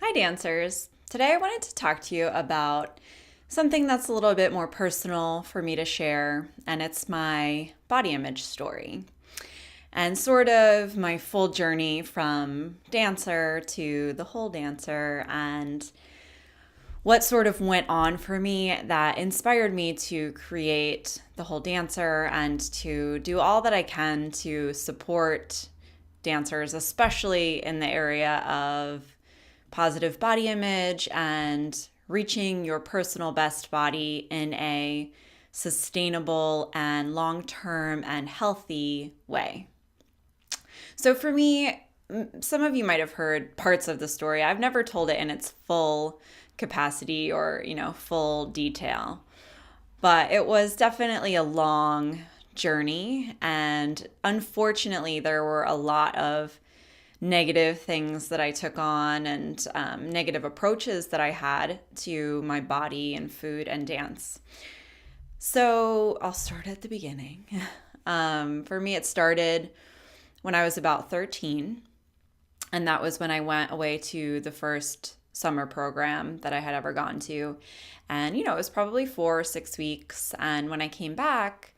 Hi, dancers. Today I wanted to talk to you about something that's a little bit more personal for me to share, and it's my body image story and sort of my full journey from dancer to the whole dancer and what sort of went on for me that inspired me to create the whole dancer and to do all that I can to support dancers, especially in the area of positive body image and reaching your personal best body in a sustainable and long term and healthy way. So, for me, some of you might have heard parts of the story. I've never told it in its full capacity or, full detail, but it was definitely a long journey. And unfortunately, there were a lot of negative things that I took on and negative approaches that I had to my body and food and dance. So I'll start at the beginning. For me, it started when I was about 13. And that was when I went away to the first summer program that I had ever gone to. And, it was probably 4 or 6 weeks. And when I came back,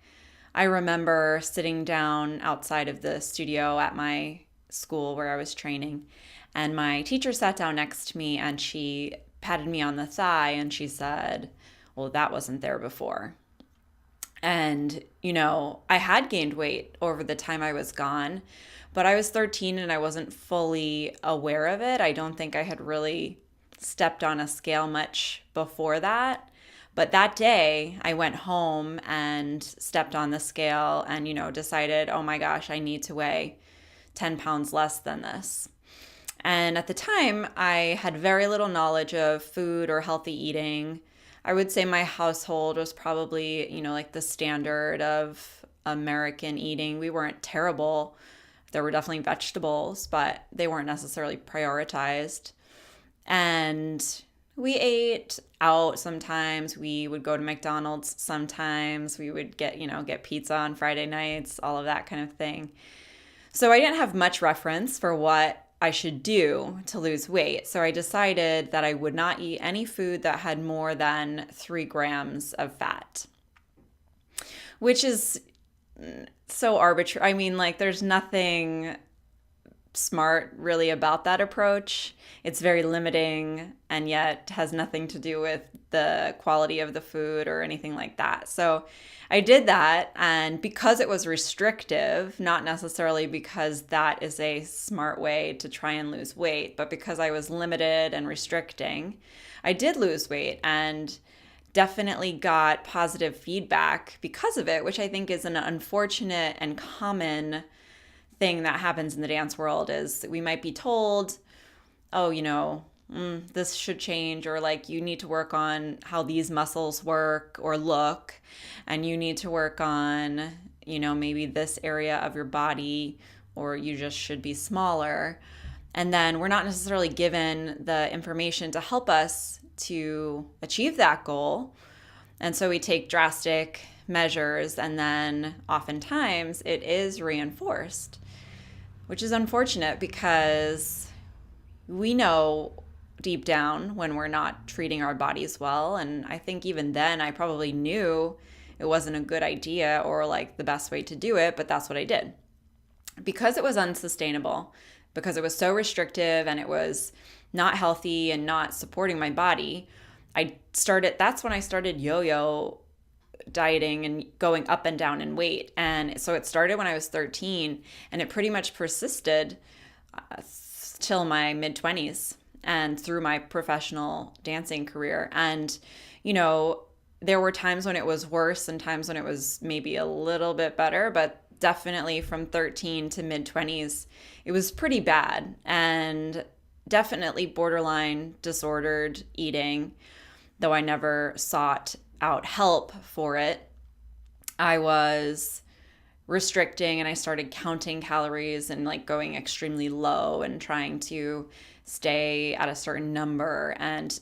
I remember sitting down outside of the studio at my school where I was training, and my teacher sat down next to me and she patted me on the thigh and she said, "Well, that wasn't there before." And, I had gained weight over the time I was gone, but I was 13 and I wasn't fully aware of it. I don't think I had really stepped on a scale much before that. But that day I went home and stepped on the scale and, decided, oh my gosh, I need to weigh 10 pounds less than this. And at the time, I had very little knowledge of food or healthy eating. I would say my household was probably, like the standard of American eating. We weren't terrible. There were definitely vegetables, but they weren't necessarily prioritized. And we ate out sometimes. We would go to McDonald's sometimes. We would get pizza on Friday nights, all of that kind of thing. So I didn't have much reference for what I should do to lose weight. So I decided that I would not eat any food that had more than 3 grams of fat, which is so arbitrary. I mean, there's nothing smart really about that approach. It's very limiting and yet has nothing to do with the quality of the food or anything like that. So I did that, and because it was restrictive, not necessarily because that is a smart way to try and lose weight, but because I was limited and restricting, I did lose weight and definitely got positive feedback because of it, which I think is an unfortunate and common thing that happens in the dance world. Is we might be told, oh, this should change, or you need to work on how these muscles work or look, and you need to work on, maybe this area of your body, or you just should be smaller. And then we're not necessarily given the information to help us to achieve that goal. And so we take drastic measures, and then oftentimes it is reinforced, which is unfortunate because we know deep down when we're not treating our bodies well. And I think even then I probably knew it wasn't a good idea or the best way to do it, but that's what I did. Because it was unsustainable, because it was so restrictive and it was not healthy and not supporting my body, that's when I started yo-yo dieting and going up and down in weight. And so it started when I was 13 and it pretty much persisted till my mid-20s and through my professional dancing career. And, there were times when it was worse and times when it was maybe a little bit better, but definitely from 13 to mid-20s, it was pretty bad and definitely borderline disordered eating, though I never sought out help for it. I was restricting and I started counting calories and going extremely low and trying to stay at a certain number. And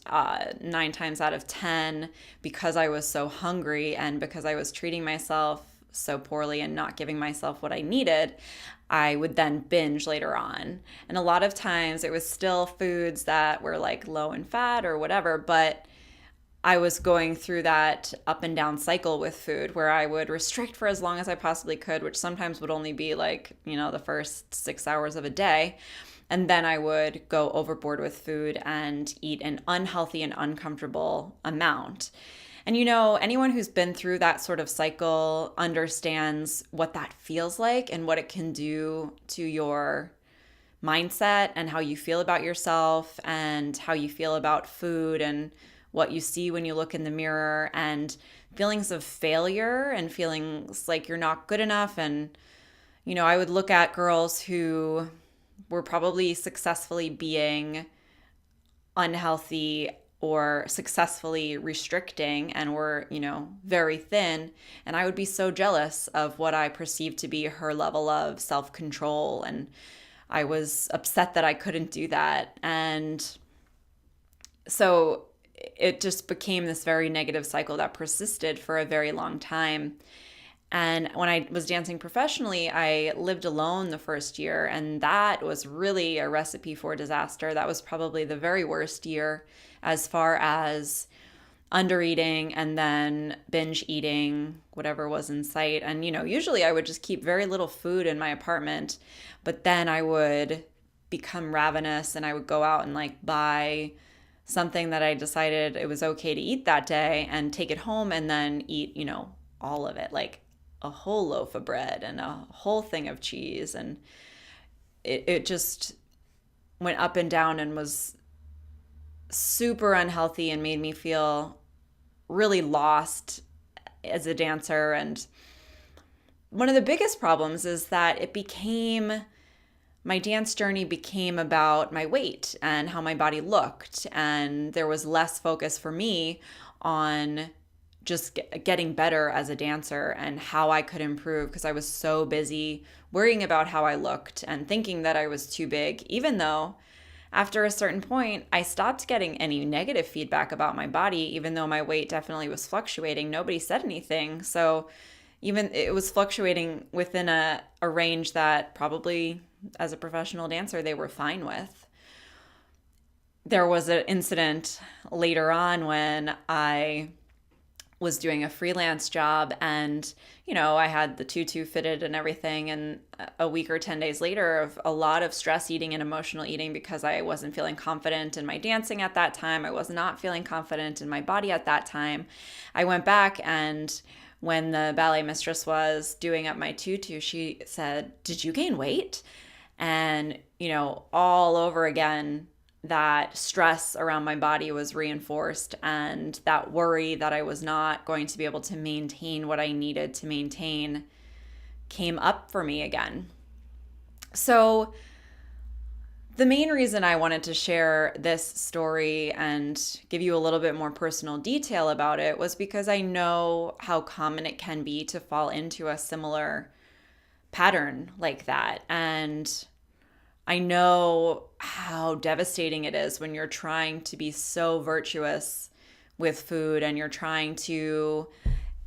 9 times out of 10, because I was so hungry and because I was treating myself so poorly and not giving myself what I needed, I would then binge later on. And a lot of times it was still foods that were like low in fat or whatever, but I was going through that up and down cycle with food where I would restrict for as long as I possibly could, which sometimes would only be like, the first 6 hours of a day. And then I would go overboard with food and eat an unhealthy and uncomfortable amount. And anyone who's been through that sort of cycle understands what that feels like and what it can do to your mindset and how you feel about yourself and how you feel about food and what you see when you look in the mirror and feelings of failure and feelings like you're not good enough. And, I would look at girls who were probably successfully being unhealthy or successfully restricting and were, very thin. And I would be so jealous of what I perceived to be her level of self-control. And I was upset that I couldn't do that. And so it just became this very negative cycle that persisted for a very long time. And when I was dancing professionally, I lived alone the first year, and that was really a recipe for disaster. That was probably the very worst year as far as undereating and then binge eating whatever was in sight. And, usually I would just keep very little food in my apartment, but then I would become ravenous and I would go out and like buy something that I decided it was okay to eat that day and take it home and then eat, all of it, like a whole loaf of bread and a whole thing of cheese. And it just went up and down and was super unhealthy and made me feel really lost as a dancer. And one of the biggest problems is that my dance journey became about my weight and how my body looked. And there was less focus for me on just getting better as a dancer and how I could improve, because I was so busy worrying about how I looked and thinking that I was too big, even though after a certain point, I stopped getting any negative feedback about my body, even though my weight definitely was fluctuating. Nobody said anything. So even it was fluctuating within a range that probably as a professional dancer, they were fine with. There was an incident later on when I was doing a freelance job and, I had the tutu fitted and everything. And a week or 10 days later of a lot of stress eating and emotional eating because I wasn't feeling confident in my dancing at that time. I was not feeling confident in my body at that time. I went back, and when the ballet mistress was doing up my tutu, she said, "Did you gain weight?" And, all over again, that stress around my body was reinforced, and that worry that I was not going to be able to maintain what I needed to maintain came up for me again. So the main reason I wanted to share this story and give you a little bit more personal detail about it was because I know how common it can be to fall into a similar pattern like that. And I know how devastating it is when you're trying to be so virtuous with food and you're trying to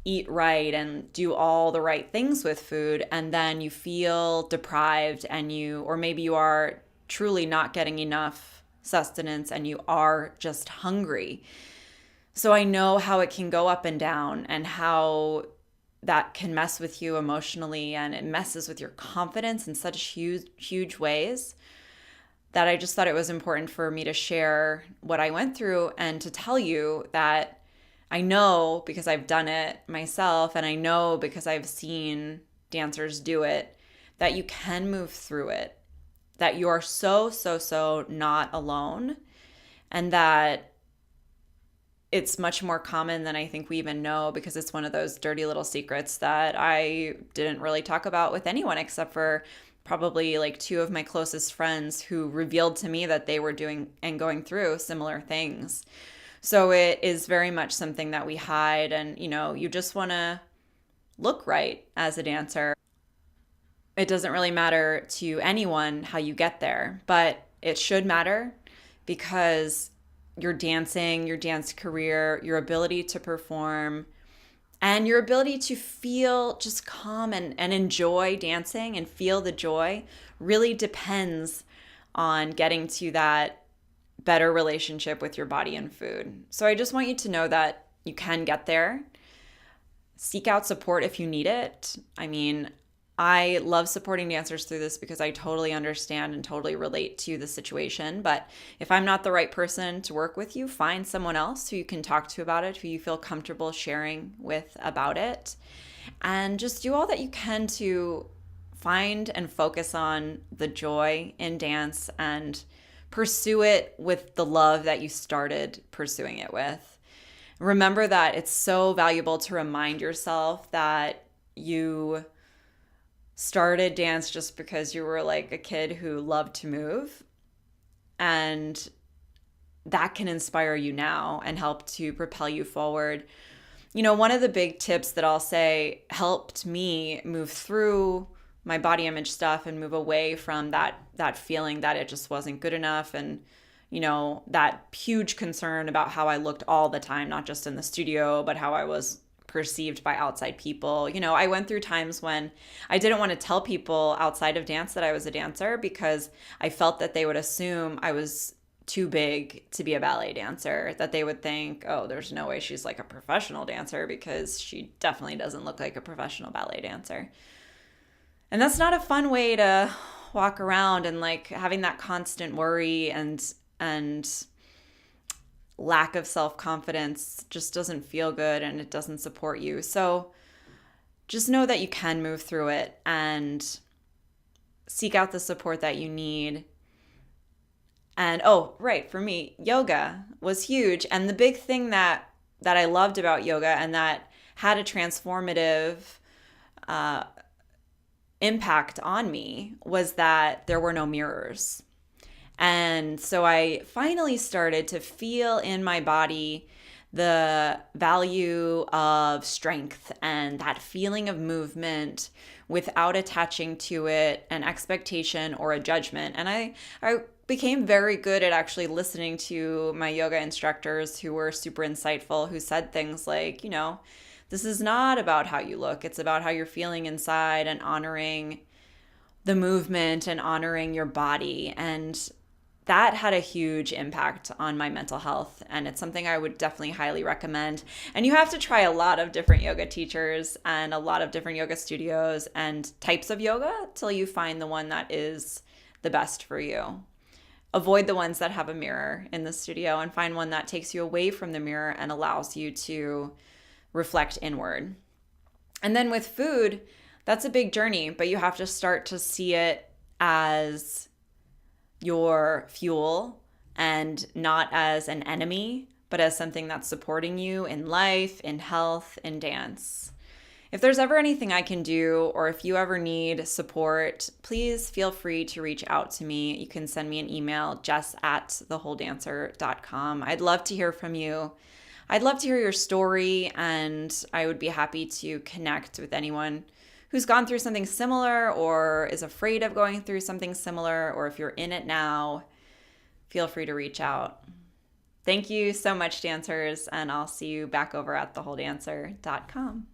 eat right and do all the right things with food, and then you feel deprived or maybe you are truly not getting enough sustenance and you are just hungry. So I know how it can go up and down and how that can mess with you emotionally, and it messes with your confidence in such huge ways that I just thought it was important for me to share what I went through and to tell you that I know because I've done it myself, and I know because I've seen dancers do it, that you can move through it, that you are so not alone, and that it's much more common than I think we even know, because it's one of those dirty little secrets that I didn't really talk about with anyone except for probably like two of my closest friends who revealed to me that they were doing and going through similar things. So it is very much something that we hide, and you just want to look right as a dancer. It doesn't really matter to anyone how you get there, but it should matter, because your dancing, your dance career, your ability to perform And your ability to feel just calm and enjoy dancing and feel the joy really depends on getting to that better relationship with your body and food. So I just want you to know that you can get there. Seek out support if you need it. I mean, I love supporting dancers through this because I totally understand and totally relate to the situation. But if I'm not the right person to work with you, find someone else who you can talk to about it, who you feel comfortable sharing with about it. And just do all that you can to find and focus on the joy in dance and pursue it with the love that you started pursuing it with. Remember that it's so valuable to remind yourself that you started dance just because you were like a kid who loved to move, and that can inspire you now and help to propel you forward. You know, one of the big tips that I'll say helped me move through my body image stuff and move away from that feeling that it just wasn't good enough, and that huge concern about how I looked all the time, not just in the studio, but how I was perceived by outside people. I went through times when I didn't want to tell people outside of dance that I was a dancer because I felt that they would assume I was too big to be a ballet dancer, that they would think, oh, there's no way she's like a professional dancer because she definitely doesn't look like a professional ballet dancer. And that's not a fun way to walk around, and like having that constant worry and lack of self-confidence just doesn't feel good, and it doesn't support you. So just know that you can move through it and seek out the support that you need. And for me, yoga was huge. And the big thing that I loved about yoga and that had a transformative impact on me was that there were no mirrors. And so I finally started to feel in my body the value of strength and that feeling of movement without attaching to it an expectation or a judgment. And I became very good at actually listening to my yoga instructors who were super insightful, who said things like, this is not about how you look. It's about how you're feeling inside, and honoring the movement and honoring your body. And that had a huge impact on my mental health, and it's something I would definitely highly recommend. And you have to try a lot of different yoga teachers and a lot of different yoga studios and types of yoga till you find the one that is the best for you. Avoid the ones that have a mirror in the studio and find one that takes you away from the mirror and allows you to reflect inward. And then with food, that's a big journey, but you have to start to see it as your fuel and not as an enemy, but as something that's supporting you in life, in health, in dance. If there's ever anything I can do, or if you ever need support, please feel free to reach out to me. You can send me an email, jess@thewholedancer.com. I'd love to hear from you. I'd love to hear your story, and I would be happy to connect with anyone who's gone through something similar or is afraid of going through something similar, or if you're in it now, feel free to reach out. Thank you so much, dancers, and I'll see you back over at thewholedancer.com.